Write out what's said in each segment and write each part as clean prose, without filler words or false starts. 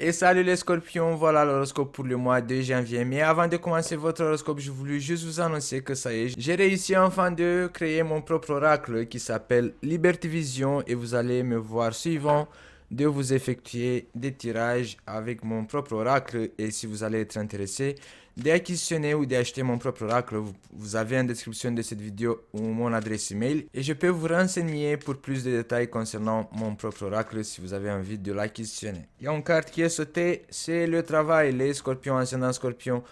Et salut les scorpions, voilà l'horoscope pour le mois de janvier. Mais avant de commencer votre horoscope, je voulais juste vous annoncer que ça y est, j'ai réussi enfin de créer mon propre oracle qui s'appelle Liberty Vision et vous allez me voir suivant de vous effectuer des tirages avec mon propre oracle. Et si vous allez être intéressé d'acquisitionner ou d'acheter mon propre oracle, vous avez en description de cette vidéo mon adresse email et je peux vous renseigner pour plus de détails concernant mon propre oracle si vous avez envie de l'acquisitionner. Il y a une carte qui est sautée, c'est le travail, les scorpions, ascendant scorpion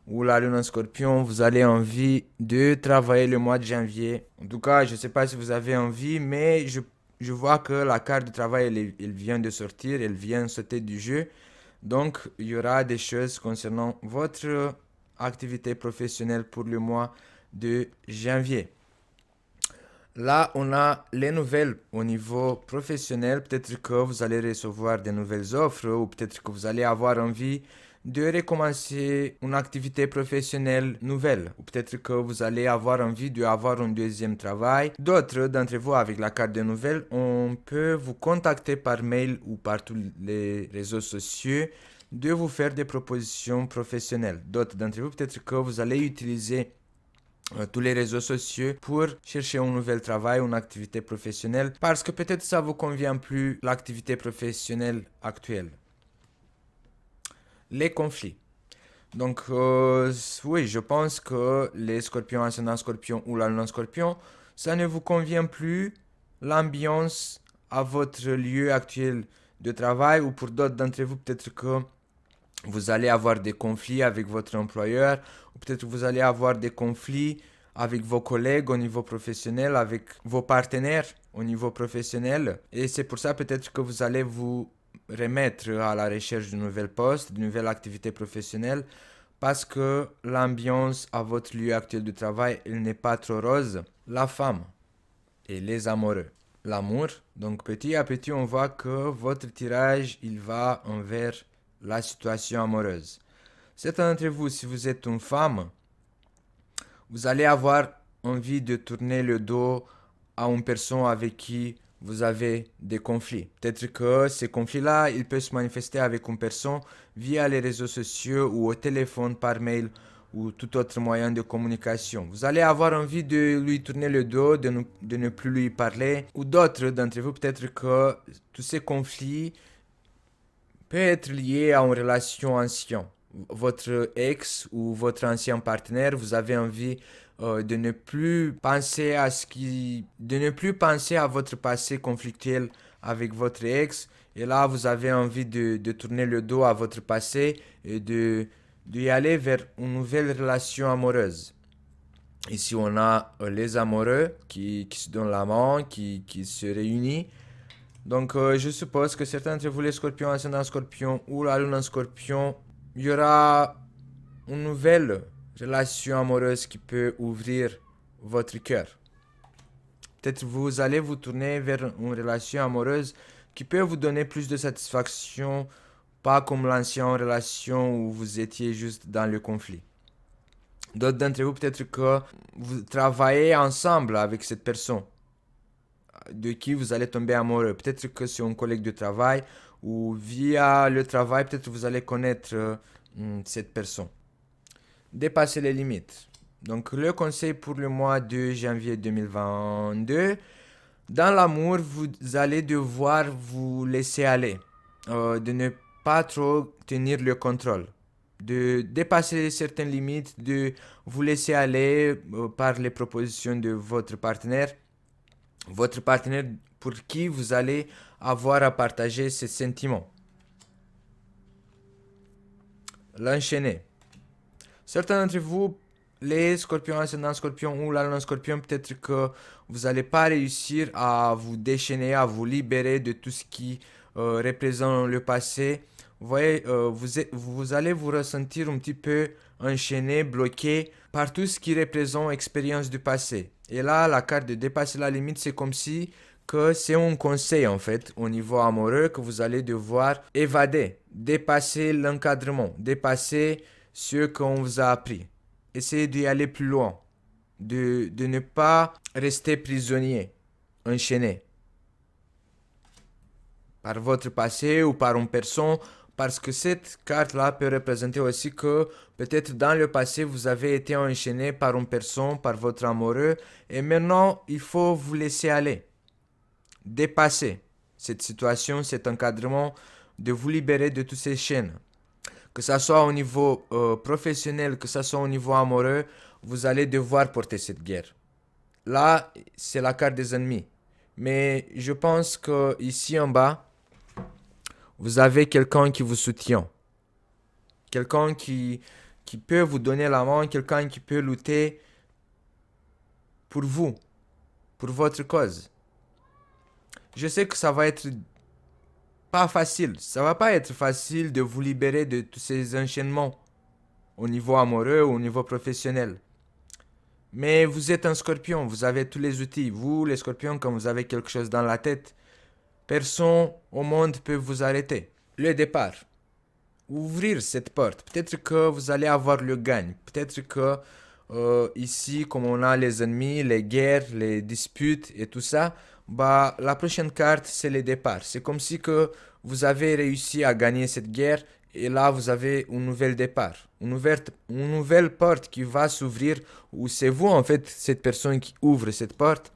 ou la lune en scorpion, vous allez envie de travailler le mois de janvier. En tout cas, je ne sais pas si vous avez envie, mais je vois que la carte du travail, elle vient de sortir, elle vient sauter du jeu. Donc, il y aura des choses concernant votre activité professionnelle pour le mois de janvier. Là, on a les nouvelles au niveau professionnel. Peut-être que vous allez recevoir de nouvelles offres ou peut-être que vous allez avoir envie de recommencer une activité professionnelle nouvelle. Ou peut-être que vous allez avoir envie d'avoir un deuxième travail. D'autres d'entre vous, avec la carte de nouvelles, on peut vous contacter par mail ou par tous les réseaux sociaux de vous faire des propositions professionnelles. D'autres d'entre vous, peut-être que vous allez utiliser tous les réseaux sociaux pour chercher un nouvel travail, une activité professionnelle, parce que peut-être ça vous convient plus l'activité professionnelle actuelle. Les conflits. Donc, oui, je pense que les scorpions, ascendant scorpion ou la lune scorpion, ça ne vous convient plus l'ambiance à votre lieu actuel de travail ou pour d'autres d'entre vous, peut-être que vous allez avoir des conflits avec votre employeur ou peut-être que vous allez avoir des conflits avec vos collègues au niveau professionnel, avec vos partenaires au niveau professionnel. Et c'est pour ça peut-être que vous allez vous remettre à la recherche de nouvelles postes, de nouvelles activités professionnelles parce que l'ambiance à votre lieu actuel de travail, elle n'est pas trop rose. La femme et les amoureux. L'amour, donc petit à petit, on voit que votre tirage, il va envers la situation amoureuse. Certains d'entre vous, si vous êtes une femme, vous allez avoir envie de tourner le dos à une personne avec qui vous avez des conflits. Peut-être que ces conflits-là, ils peuvent se manifester avec une personne via les réseaux sociaux ou au téléphone, par mail ou tout autre moyen de communication. Vous allez avoir envie de lui tourner le dos, de ne plus lui parler. Ou d'autres d'entre vous, peut-être que tous ces conflits peuvent être liés à une relation ancienne. Votre ex ou votre ancien partenaire, vous avez envie de ne plus penser à de ne plus penser à votre passé conflictuel avec votre ex. Et là, vous avez envie de tourner le dos à votre passé et d'y aller vers une nouvelle relation amoureuse. Ici, on a les amoureux qui se donnent la main, qui se réunissent. Donc, je suppose que certains d'entre vous, les scorpions, ascendant scorpion ou la lune en scorpion, il y aura une nouvelle relation amoureuse qui peut ouvrir votre cœur. Peut-être vous allez vous tourner vers une relation amoureuse qui peut vous donner plus de satisfaction, pas comme l'ancienne relation où vous étiez juste dans le conflit. D'autres d'entre vous, peut-être que vous travaillez ensemble avec cette personne de qui vous allez tomber amoureux. Peut-être que c'est un collègue de travail ou via le travail, peut-être vous allez connaître cette personne. Dépasser les limites. Donc le conseil pour le mois de janvier 2022, dans l'amour, vous allez devoir vous laisser aller, de ne pas trop tenir le contrôle, de dépasser certaines limites, de vous laisser aller par les propositions de votre partenaire pour qui vous allez avoir à partager ces sentiments. L'enchaîner. Certains d'entre vous, les scorpions, ascendant scorpion ou la lune scorpion, peut-être que vous n'allez pas réussir à vous déchaîner, à vous libérer de tout ce qui représente le passé. Vous voyez, vous allez vous ressentir un petit peu enchaîné, bloqué par tout ce qui représente expérience du passé. Et là, la carte de dépasser la limite, c'est comme si que c'est un conseil en fait au niveau amoureux que vous allez devoir évader, dépasser l'encadrement, dépasser ce qu'on vous a appris. Essayez d'y aller plus loin, de ne pas rester prisonnier, enchaîné par votre passé ou par une personne, Parce que cette carte-là peut représenter aussi que peut-être dans le passé, vous avez été enchaîné par une personne, par votre amoureux, et maintenant, il faut vous laisser aller, dépasser cette situation, cet encadrement, de vous libérer de toutes ces chaînes. Que ça soit au niveau professionnel, que ça soit au niveau amoureux, vous allez devoir porter cette guerre. Là, c'est la carte des ennemis. Mais je pense que ici en bas, vous avez quelqu'un qui vous soutient. Quelqu'un qui peut vous donner la main, quelqu'un qui peut lutter pour vous, pour votre cause. Je sais que ça va être pas facile. Ça va pas être facile de vous libérer de tous ces enchaînements au niveau amoureux ou au niveau professionnel. Mais vous êtes un scorpion, vous avez tous les outils. Vous, les scorpions, quand vous avez quelque chose dans la tête, personne au monde peut vous arrêter. Le départ. Ouvrir cette porte. Peut-être que vous allez avoir le gagne. Peut-être que ici, comme on a les ennemis, les guerres, les disputes et tout ça, bah, la prochaine carte, c'est le départ. C'est comme si que vous avez réussi à gagner cette guerre et là, vous avez un nouvel départ. Une nouvelle porte qui va s'ouvrir où c'est vous, en fait, cette personne qui ouvre cette porte.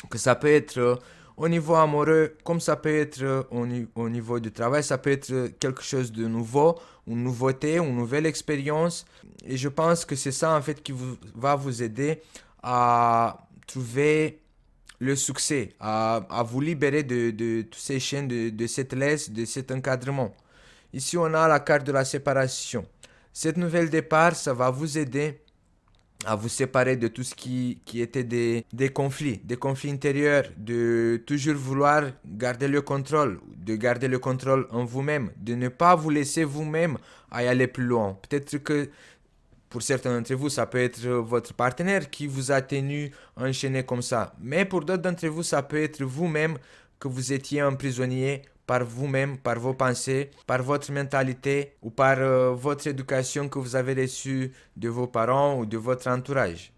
Que ça peut être au niveau amoureux, comme ça peut être au niveau du travail, ça peut être quelque chose de nouveau, une nouveauté, une nouvelle expérience. Et je pense que c'est ça en fait qui va vous aider à trouver le succès, à vous libérer de toutes ces chaînes, de cette laisse, de cet encadrement. Ici, on a la carte de la séparation. Cette nouvelle départ, ça va vous aider à vous séparer de tout ce qui était des conflits intérieurs, de toujours vouloir garder le contrôle, de garder le contrôle en vous-même, de ne pas vous laisser vous-même à y aller plus loin. Peut-être que pour certains d'entre vous, ça peut être votre partenaire qui vous a tenu enchaîné comme ça. Mais pour d'autres d'entre vous, ça peut être vous-même que vous étiez un prisonnier par vous-même, par vos pensées, par votre mentalité ou par votre éducation que vous avez reçue de vos parents ou de votre entourage.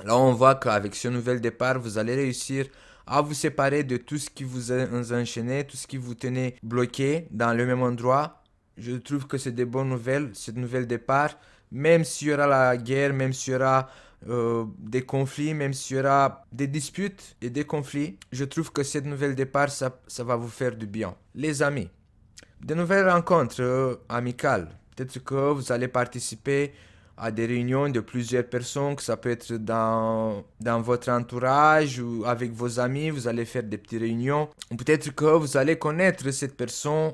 Là, on voit qu'avec ce nouvel départ, vous allez réussir à vous séparer de tout ce qui vous a enchaîné, tout ce qui vous tenait bloqué dans le même endroit. Je trouve que c'est des bonnes nouvelles, ce nouvel départ. Même s'il y aura la guerre, même s'il y aura des conflits, même s'il y aura des disputes et des conflits, je trouve que cette nouvelle départ, ça va vous faire du bien. Les amis, de nouvelles rencontres amicales. Peut-être que vous allez participer à des réunions de plusieurs personnes, que ça peut être dans votre entourage ou avec vos amis, vous allez faire des petites réunions. Ou peut-être que vous allez connaître cette personne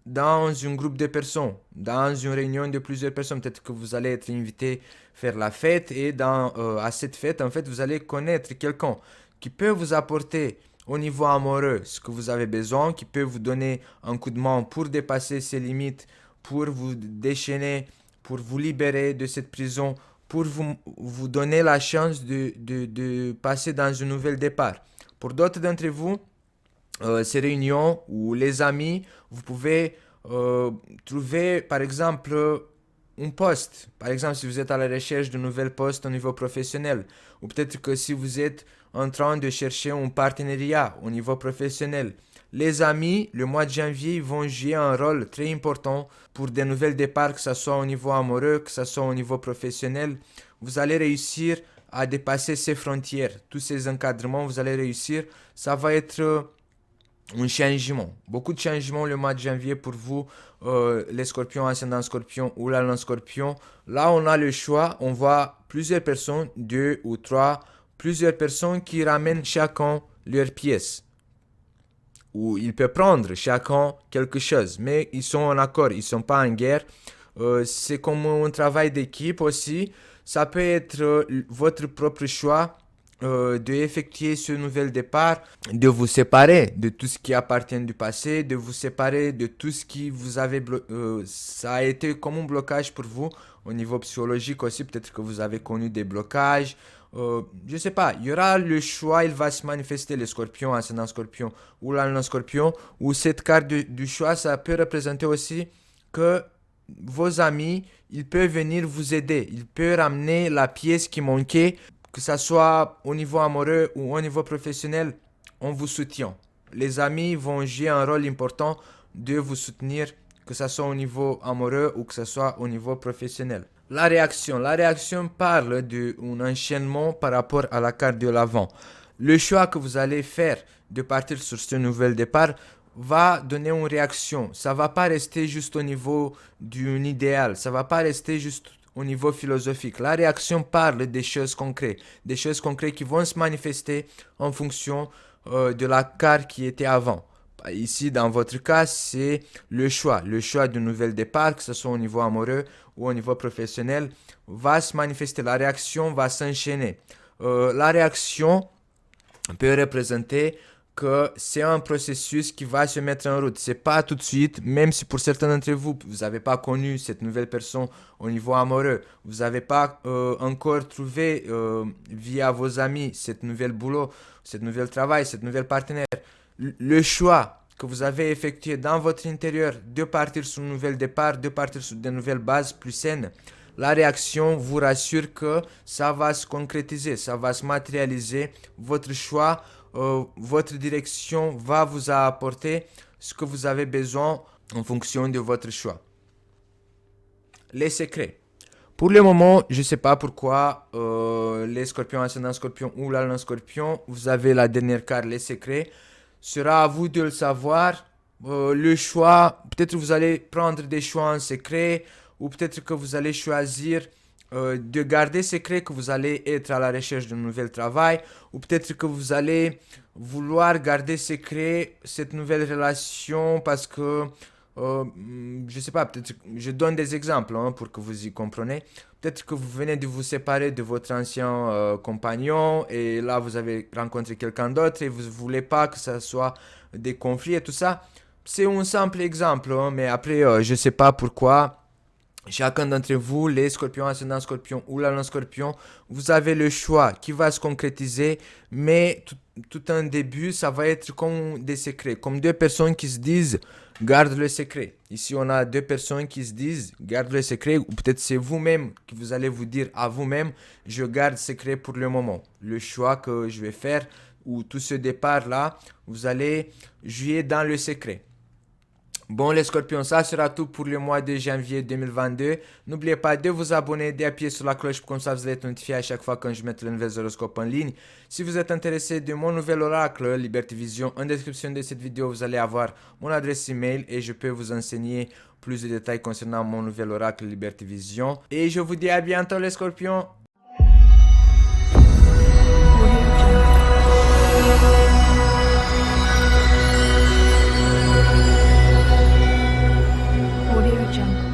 dans un groupe de personnes, dans une réunion de plusieurs personnes. Peut-être que vous allez être invité à faire la fête et à cette fête, en fait, vous allez connaître quelqu'un qui peut vous apporter au niveau amoureux ce que vous avez besoin, qui peut vous donner un coup de main pour dépasser ses limites, pour vous déchaîner, pour vous libérer de cette prison, pour vous donner la chance de passer dans un nouvel départ. Pour d'autres d'entre vous, ces réunions ou les amis, vous pouvez trouver par exemple un poste. Par exemple, si vous êtes à la recherche de nouveaux postes au niveau professionnel, ou peut-être que si vous êtes en train de chercher un partenariat au niveau professionnel. Les amis, le mois de janvier, vont jouer un rôle très important pour des nouvelles départs, que ce soit au niveau amoureux, que ce soit au niveau professionnel. Vous allez réussir à dépasser ces frontières, tous ces encadrements, vous allez réussir. Ça va être un changement, beaucoup de changements le mois de janvier pour vous, les scorpions, ascendant scorpion ou l'allant scorpion. Là, on a le choix, on voit plusieurs personnes, deux ou trois, plusieurs personnes qui ramènent chacun leur pièce. Ou ils peuvent prendre chacun quelque chose, mais ils sont en accord, ils ne sont pas en guerre. C'est comme un travail d'équipe aussi. Ça peut être votre propre choix de effectuer ce nouvel départ, de vous séparer de tout ce qui appartient du passé, de vous séparer de tout ce qui vous avait ça a été comme un blocage pour vous au niveau psychologique aussi. Peut-être que vous avez connu des blocages. Je sais pas, il y aura le choix, il va se manifester le scorpion, ascendant scorpion ou l'allant scorpion, ou cette carte du choix, ça peut représenter aussi que vos amis, ils peuvent venir vous aider, ils peuvent ramener la pièce qui manquait, que ce soit au niveau amoureux ou au niveau professionnel, on vous soutient. Les amis vont jouer un rôle important de vous soutenir que ce soit au niveau amoureux ou que ce soit au niveau professionnel. La réaction parle d'un enchaînement par rapport à la carte de l'avant. Le choix que vous allez faire de partir sur ce nouvel départ va donner une réaction. Ça va pas rester juste au niveau d'un idéal, ça va pas rester juste au niveau philosophique. La réaction parle des choses concrètes qui vont se manifester en fonction de la carte qui était avant. Ici, dans votre cas, c'est le choix d'un nouvel départ, que ce soit au niveau amoureux ou au niveau professionnel, va se manifester. La réaction va s'enchaîner. La réaction peut représenter que c'est un processus qui va se mettre en route. C'est pas tout de suite, même si pour certains d'entre vous, vous n'avez pas connu cette nouvelle personne au niveau amoureux, vous n'avez pas encore trouvé via vos amis cette nouvelle boulot, cette nouvelle travail, cette nouvelle partenaire. Le choix que vous avez effectué dans votre intérieur de partir sur un nouvel départ, de partir sur de nouvelles bases plus saines, la réaction vous rassure que ça va se concrétiser, ça va se matérialiser. Votre choix, votre direction va vous apporter ce que vous avez besoin en fonction de votre choix. Les secrets. Pour le moment, je ne sais pas pourquoi les scorpions ascendant scorpion ou la lune scorpion, vous avez la dernière carte, les secrets. Sera à vous de le savoir. Le choix, peut-être vous allez prendre des choix en secret ou peut-être que vous allez choisir de garder secret que vous allez être à la recherche d'un nouvel travail ou peut-être que vous allez vouloir garder secret cette nouvelle relation parce que je sais pas, peut-être je donne des exemples pour que vous y compreniez. Peut-être que vous venez de vous séparer de votre ancien compagnon et là vous avez rencontré quelqu'un d'autre et vous ne voulez pas que ça soit des conflits et tout ça. C'est un simple exemple, mais après je sais pas pourquoi. Chacun d'entre vous, les scorpions, ascendant scorpion ou la lune scorpion, vous avez le choix qui va se concrétiser, mais tout un début, ça va être comme des secrets, comme deux personnes qui se disent garde le secret. Ici, on a deux personnes qui se disent garde le secret, ou peut-être c'est vous-même qui vous allez vous dire à vous-même je garde secret pour le moment. Le choix que je vais faire ou tout ce départ-là, vous allez jouer dans le secret. Bon les scorpions, ça sera tout pour le mois de janvier 2022. N'oubliez pas de vous abonner, d'appuyer sur la cloche pour comme ça vous allez être notifié à chaque fois quand je mets le nouvel horoscope en ligne. Si vous êtes intéressé de mon nouvel oracle Liberté Vision, en description de cette vidéo vous allez avoir mon adresse email et je peux vous enseigner plus de détails concernant mon nouvel oracle Liberté Vision. Et je vous dis à bientôt les scorpions. Audio Jungle.